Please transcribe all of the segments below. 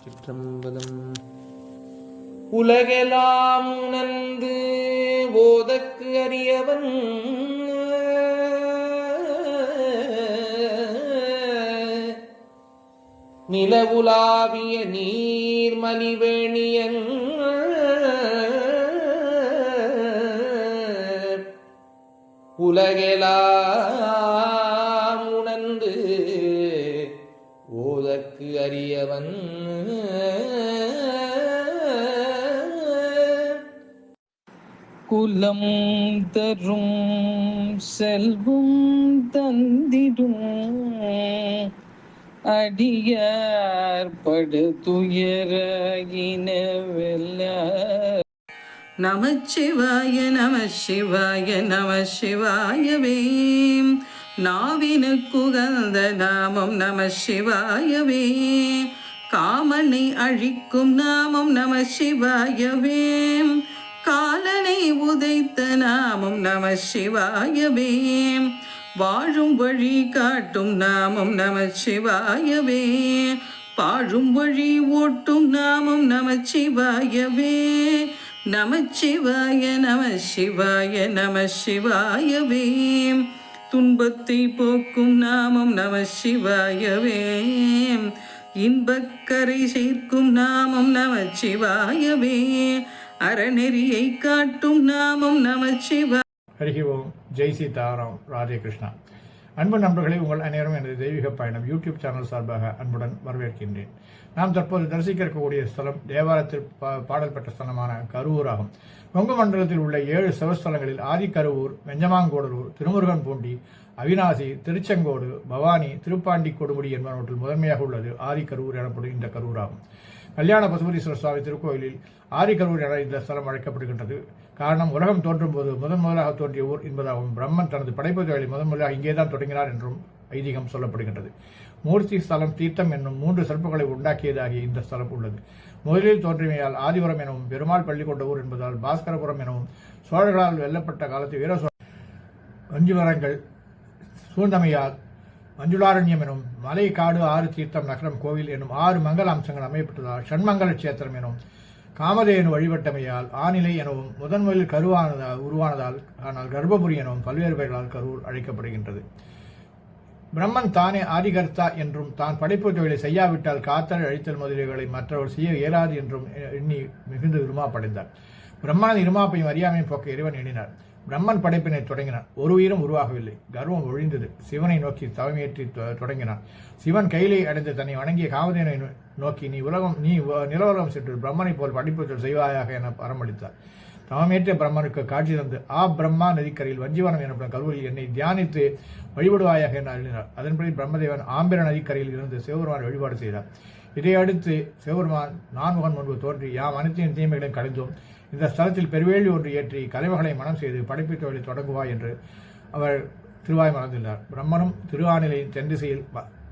சிற்றம்பலம். உலகெல்லாம் உணர்ந்து போதற்கு அறியவன் நிலவுலாவிய நீர்மலிவேணியன் உலகெல்லாம் உணர்ந்து ஓதற்கு அறியவன் குலம் தரும் செல்வம் தந்திடும் அடியார் படு துயரகினவெல்ல. நமச்சிவாய நம சிவாய நம சிவாயவே. நாவினுக்குகந்த நாமம் நம சிவாயவே. காமனை அழிக்கும் நாமம் நம சிவாயவே. காலனை உதைத்த நாமம் நம சிவாயவே. வாழும் வழி காட்டும் நாமம் நம சிவாயவே. பாழும் வழி ஓட்டும் நாமம் நம சிவாயவே. நமச்சிவாய நம சிவாய நம சிவாயவே. துன்பத்தை போக்கும் நாமம் நம சிவாயவே. இன்பக்கரை சேர்க்கும் நாமம் நம சிவாயவே. அறநெறியை காட்டும் நாமம் நம சிவாய. ஹரி ஓம். ஜெய் சீதாராம். ராதே கிருஷ்ணா. அன்பு நண்பர்களே, உங்கள் அனைவரும் எனது தெய்வீக பயணம் யூடியூப் சேனல் சார்பாக அன்புடன் வரவேற்கின்றேன். நாம் தற்போது தரிசிக்க இருக்கக்கூடிய ஸ்தலம் தேவாரத்தில் பாடல் பெற்ற ஸ்தலமான கருவூர் ஆகும். கொங்கு மண்டலத்தில் உள்ள 7 சிவஸ்தலங்களில் ஆதிக்கருவூர், வெஞ்சமாங்கோடலூர், திருமுருகன் பூண்டி, அவிநாசி, திருச்செங்கோடு, பவானி, திருப்பாண்டி கொடுமுடி என்பவற்றில் முதன்மையாக உள்ளது ஆதிக்கருவூர் எனப்படும் இந்த கருவூர் ஆகும். கல்யாண பசுபதீஸ்வரர் சுவாமி திருக்கோயிலில் ஆதிக்கருவூர் என இந்த ஸ்தலம் அழைக்கப்படுகின்றது. காரணம், உலகம் தோன்றும் போது முதலாக தோன்றிய ஊர் என்பதாகவும் பிரம்மன் தனது படைப்பு தொழிலை முதலாக இங்கேதான் தொடங்கினார் என்றும் ஐதீகம் சொல்லப்படுகின்றது. மூர்த்தி ஸ்தலம், தீர்த்தம் என்னும் 3 சிறப்புகளை உண்டாக்கியதாகிய இந்த ஸ்தலம் உள்ளது. முதலில் தோன்றிமையால் ஆதிபுரம் எனவும், பெருமாள் பள்ளி கொண்ட ஊர் என்பதால் பாஸ்கரபுரம் எனவும், சோழர்களால் வெல்லப்பட்ட காலத்தில் வீர வஞ்சுவரங்கள் சூழ்ந்தமையால் மஞ்சுளாரண்யம் எனும், மலை, காடு, ஆறு, தீர்த்தம், நகரம், கோவில் எனும் 6 மங்கள அம்சங்கள் அமையப்பட்டதால் ஷண்மங்கல கஷேத்திரம் எனும், காமதேனு வழிபட்டமையால் ஆநிலை எனவும், முதன்முதலில் உருவானதால் ஆனால் கர்ப்பபுரி எனவும் பல்வேறு பெயர்களால் கரூர் அழைக்கப்படுகின்றது. பிரம்மன் தானே ஆதிகர்த்தா என்றும், தான் படைப்பு தொழிலை செய்யாவிட்டால் காத்தல், அழித்தல் முதலியவைகளை மற்றவர் செய்ய இயலாது என்றும் எண்ணி மிகுந்த இருமாப்படைந்தார். பிரம்மனது இருமாப்பையும் அறியாமையும் போக்க இறைவன் எண்ணினார். பிரம்மன் படைப்பினை தொடங்கினார். ஒரு உயிரும் உருவாகவில்லை. கர்வம் ஒழிந்தது. சிவனை நோக்கி தவமேற்றி தொடங்கினான். சிவன் கையிலே அடைந்து தன்னை வணங்கிய காமதேனை நோக்கி நீ நிலவரம் சென்று பிரம்மனை போல் படைப்பு செய்வாயாக என வரமளித்தார். தவமேற்ற பிரம்மனுக்கு காட்சி தந்து பிரம்மா நதிக்கரையில் வஞ்சிவனம் எனப்படும் கருவூரில் என்னை தியானித்து வழிபடுவாயாக என அருளினார். அதன்படி பிரம்மதேவன் ஆம்பிர நதிக்கரையில் இருந்து சிவபெருமான் வழிபாடு செய்தார். இதையடுத்து சிவபெருமான் நான்முகன் முன்பு தோன்றி யாம் அனைத்தின் தீமைகளையும் கழிந்தோம். இந்த ஸ்தலத்தில் பெருவேள்வி ஒன்று ஏற்றி கலைமகளை மனம் செய்து படைப்பு தொழிலை தொடங்குவாய் என்று அவர் திருவாய் மறந்துள்ளார். பிரம்மனும் திருவானிலையின் தென்திசையில்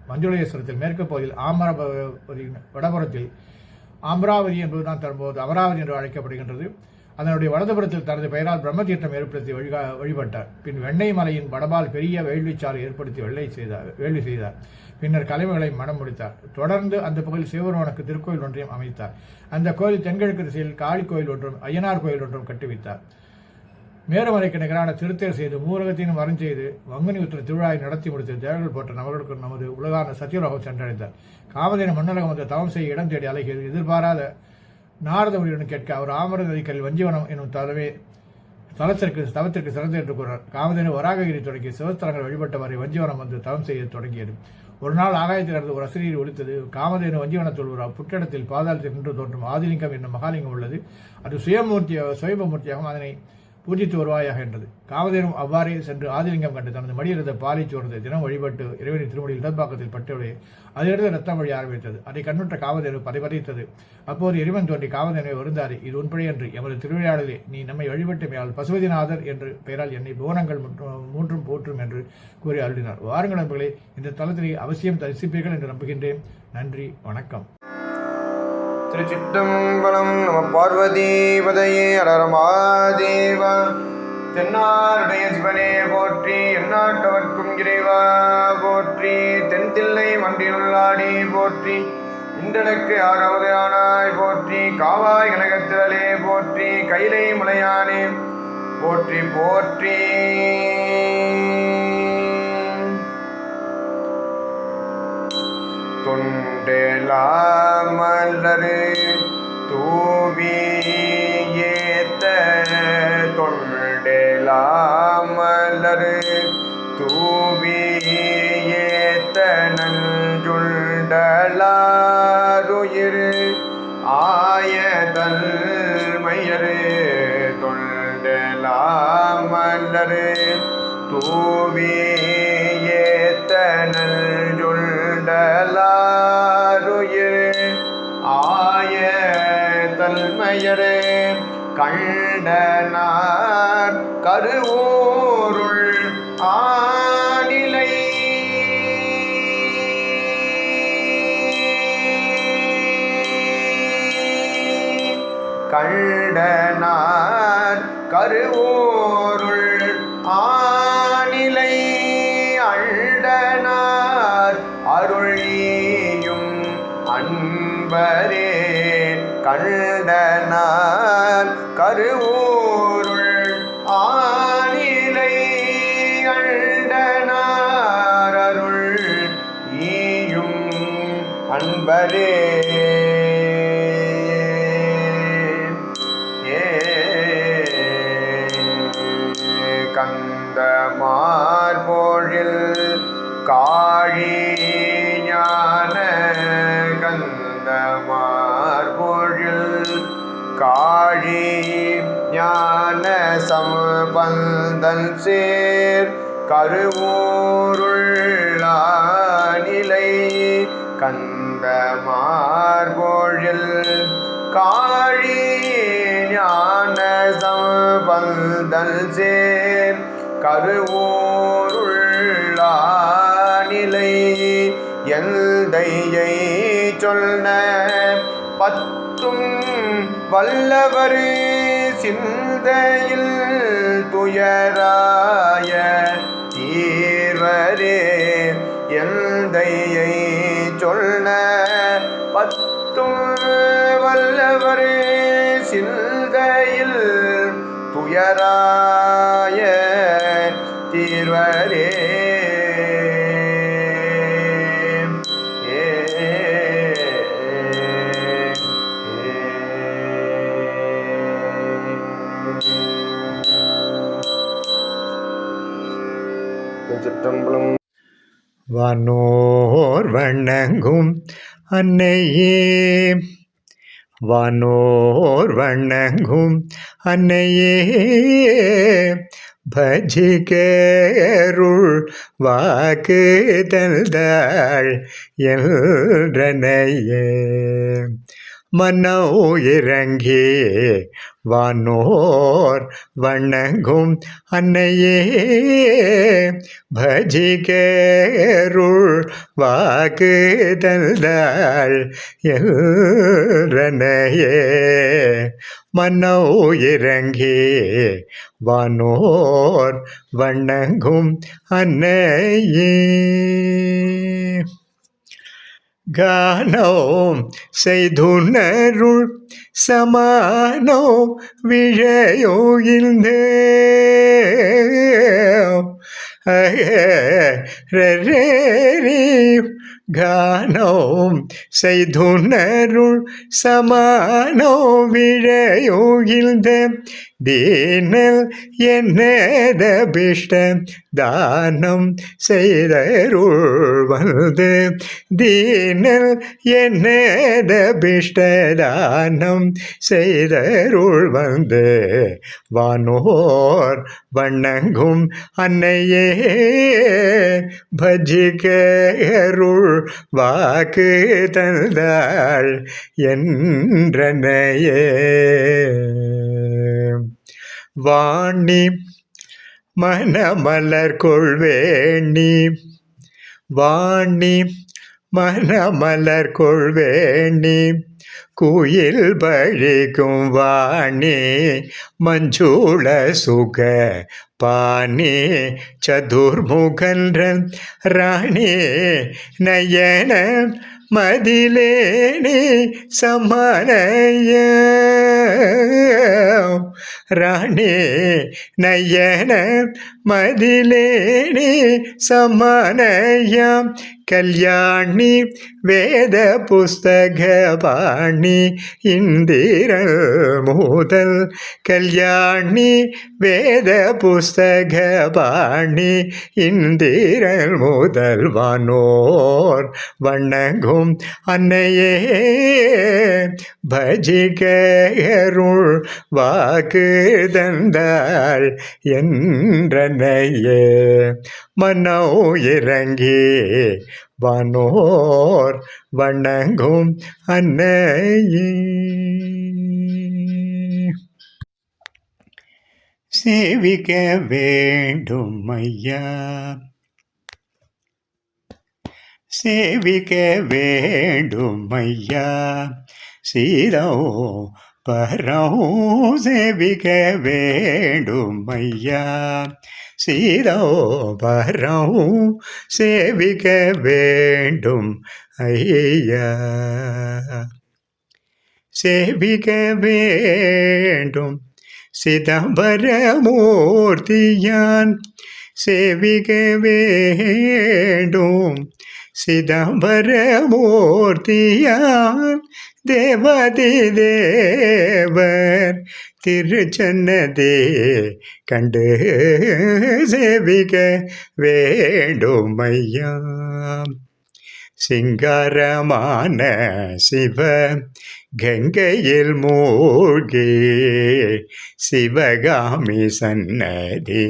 மஞ்சுளேஸ்வரத்தில் மேற்கு பகுதியில் ஆமராவதியின் வடபுறத்தில் ஆம்பராவதி என்பதுதான் தற்போது அமராவதி என்று அழைக்கப்படுகின்றது. அதனுடைய வடதுபுறத்தில் தனது பெயரால் பிரம்ம தீர்த்தம் ஏற்படுத்தி வழிபட்டார். பின் வெண்ணெய் மலையின் வடபால் பெரிய வேள்விச்சாலை ஏற்படுத்தி வேள்வி செய்தார். பின்னர் கலைமைகளை மனம் முடித்தார். தொடர்ந்து அந்த பகுதியில் சிவபெருமானுக்கு திருக்கோயில் ஒன்றையும் அமைத்தார். அந்த கோயில் தென்கிழக்கு திசையில் காளி கோயில் ஒன்றும் ஐயனார் கோயில் ஒன்றும் கட்டுவித்தார். மேருமலைக்கு நிகரான திருத்தேர் செய்து மூலகத்தையும் வரம் செய்து வங்குனி உத்திர திருவிழாவை நடத்தி முடித்து தேவர்கள் போன்ற நபர்களுக்கு நமது உலகான சத்தியலோகம் சென்றடைந்தார். காமதேன மன்னலகம் வந்து தவம் செய்ய இடம் தேடி அலைகள் எதிர்பாராத நாரத முனியுடன் கேட்க அவர் ஆமர நதிக்கல் வஞ்சிவனம் எனும் தவத்திற்கு சிறந்து என்று கூறார். காமதேனு வராககிரி தொடங்கி சிவஸ்தலங்கள் வழிபட்டவரை வஞ்சிவனம் வந்து தவம் செய்ய தொடங்கியது. ஒரு நாள் ஆகாயத்தில் இருந்து ஒரு அசிரியர் ஒலித்தது. காமதேனு வஞ்சிவனத்தில் ஒரு புற்றடத்தில் பாதாளத்தில் நின்று தோன்றும் ஆதிலிங்கம் என்னும் மகாலிங்கம் உள்ளது. அது சுயம்பமூர்த்தியாகவும் அதனை பூஜித்து வருவாயாக என்றது. காமதேனும் அவ்வாறே சென்று ஆதிலிங்கம் கண்டு தனது மடியிருந்த பாலை சோர்ந்து தினம் வழிபட்டு இறைவனின் திருமொழியில் இடப்பாக்கத்தில் பட்டவுடைய அதிலிருந்து ரத்தம் வழி ஆரம்பித்தது. அதை கண்ணுற்ற காமதேனு பதைத்தது. அப்போது இறைவன் தோன்றி காமதேனை வருந்தாரு, இது உன்படி என்று எமது திருவிளையாடலே நீ நம்மை வழிபட்டுமையால் பசுபதிநாதர் என்று பெயரால் என்னை புவனங்கள் மூன்றும் போற்றும் என்று கூறி அருளினார். வாருங்கள் நண்பர்களே, இந்த தளத்திலே அவசியம் தரிசிப்பீர்கள் என்று நம்புகின்றேன். நன்றி, வணக்கம். திருச்சிற்றம்பலம். நம பார்வதீபதையே அரரமாதேவ. தென்னாருடைய சிவனே போற்றி, எந்நாட்டவர்க்கும் இறைவா போற்றி. தென்தில்லை மன்றியுள்ளாடி போற்றி, இன்றனுக்கு ஆறாவது ஆனாய் போற்றி, காவாய் கனகத்திரளே போற்றி, கைலை முளையானே போற்றி போற்றி. தொண்டேலாமலரு தூவி ஏத்த, தொண்டேலாமலரு தூவி ஏத்த, நஞ்சுண்டலாருயிர் ஆயதல் மையரு. தொண்டேலாமலரு தூவி ஏத்த, நஞ்சுண்டலாருயிர் ஆய தல்மையரே கண்டனார் கருவூருள் ஆனிலை. கண்டனார் கருவூருள் ஆனிலை, அண்டனார் அருளியும் அன்பரே. கண்டனார் கருவூருள் ஆனிலை, அண்டனார் அருள் ஈயும் அன்பரே. கந்தமார்போழில் காழி ஞான, கந்தமார்போழில் காழி ஞான சம்பந்தன் சேர் கருவூருள்ளானிலை. கந்தமார்போழில் காழி ஞான சம்பந்தன் சேர் கருவூருள்ளானிலை, எந்தையை சொன்ன பத்தும் வல்லவர் சிந்தையில் துயராய தீர்வரே. எந்தையை சொன்ன பத்தும் வல்லவர் சிந்தையில் துயராய தீர்வரே. வானோர் வணங்கும் அன்னையே, வானோர் வணங்கும் அன்னையே, பஜிகருள் வாக்கு தந்தாள் என்றனையே. மனோ இறங்கி வானோர் வணங்கும் அன்னையே, பஜிகருள் வாக்கு தந்தாள் என்றனையே. மனோ இறங்கி வானோர் வணங்கும் அன்னையே. கானோம் செய்துணருள் சமானோ விழையோகிழ்ந்தே. கானோம் செய்துணருள் சமானோ விழையோகிழ்ந்த, தீனல் என்னதபிஷ்ட தானம் செய்தருள் வந்து. தீனல் என்னதபிஷ்ட தானம் செய்தருள் வந்து. வானோர் வணங்கும் அன்னையே, பஜிகருள் வாக்கு தந்தாள் என்றனையே. வாணி மனமலர் கொள்வேணி, வாணி மனமலர் கொள்வேணி, குயில் பழிக்கும் வாணி மஞ்சூள சுக பாணி. சதுர்முகன்ற ராணி நயன மதிலேனே சமனய ராணி நயன மதிலேனே சமனயம் கல்யாணி வேத புஸ்தக பாணி இந்திரல் முதல் கல்யாணி வேத புஸ்தக பாணி இந்திரல் முதல் வானோர் வணங்கும் அன்னையே பஜிகருள் வாக்கு தந்தாள் என்றனையே மனோ இறங்கி வானோர் வணங்கும் அன்னையே சேவிக்க வேண்டும் ஐயா சேவிக்க வேண்டும் ஐயா சீதோ பரம் சேவிக்க வேண்டும் ஐயா சீதோ பரம் சேவிக்க வேண்டும் ஐயா சேவிக்க வேண்டும் சிதம்பரமூர்த்தியான் சேவிக்க வேண்டும் சிதம்பரமூர்த்தியான் தேவாதி தேவர் திருச்சன்னதே கண்டு சேவிக்க வேண்டும் ஐயா சிங்காரமான சிவ கங்கையில் மூழ்கி சிவகாமி சன்னதி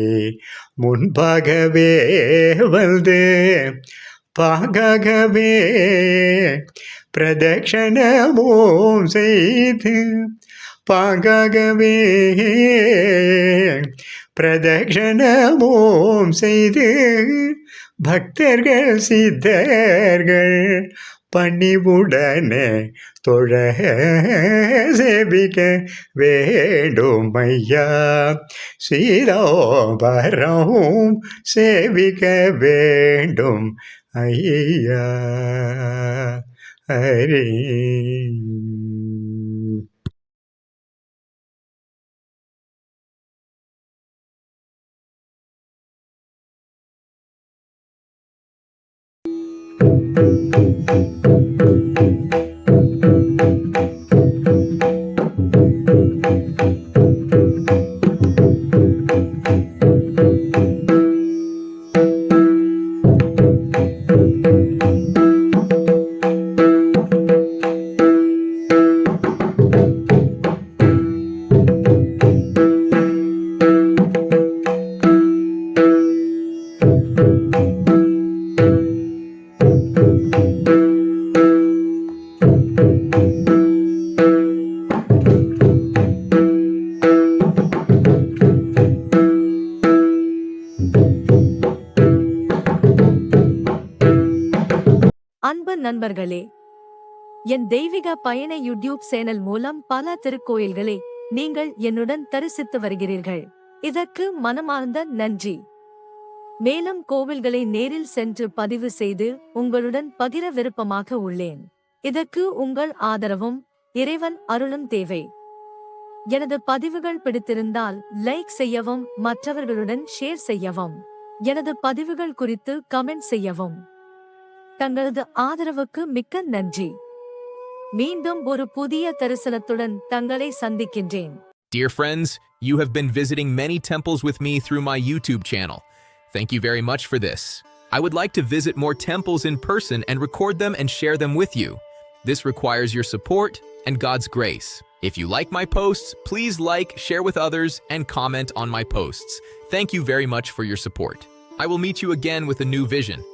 முன்பாகவே வந்து பாகவே பிரதட்சணமும் செய்து பாகவே பிரதட்சணமும் செய்து பக்தர்கள் சித்தர்கள் பணிவுடனே தொழ சேவிக்க வேண்டும் ஐயா ஸ்ரீராம்பரம் சேவிக்க வேண்டும் ஐயா ஹரி அன்பு நண்பர்களே, என் தெய்வீக பயண யூடியூப் சேனல் மூலம் பல திருக்கோயில்களை நீங்கள் என்னுடன் தரிசித்து வருகிறீர்கள். இதற்கு மனமார்ந்த நன்றி. மேலும் கோவில்களை நேரில் சென்று பதிவு செய்து உங்களுடன் பகிர விருப்பமாக உள்ளேன். இதற்கு உங்கள் ஆதரவும் இறைவன் அருளும் தேவை. எனது பதிவுகள் பிடித்திருந்தால் லைக் செய்யவும், மற்றவர்களுடன் ஷேர் செய்யவும், எனது பதிவுகள் குறித்து கமெண்ட் செய்யவும். தங்களது ஆதரவுக்கு மிக்க நன்றி. மீண்டும் ஒரு புதிய தரிசனத்துடன் தங்களை சந்திக்கின்றேன். Dear friends, you have been visiting many temples with me through my YouTube channel. Thank you very much for this. I would like to visit more temples in person and record them and share them with you. This requires your support and God's grace. If you like my posts, please like, share with others, and comment on my posts. Thank you very much for your support. I will meet you again with a new vision.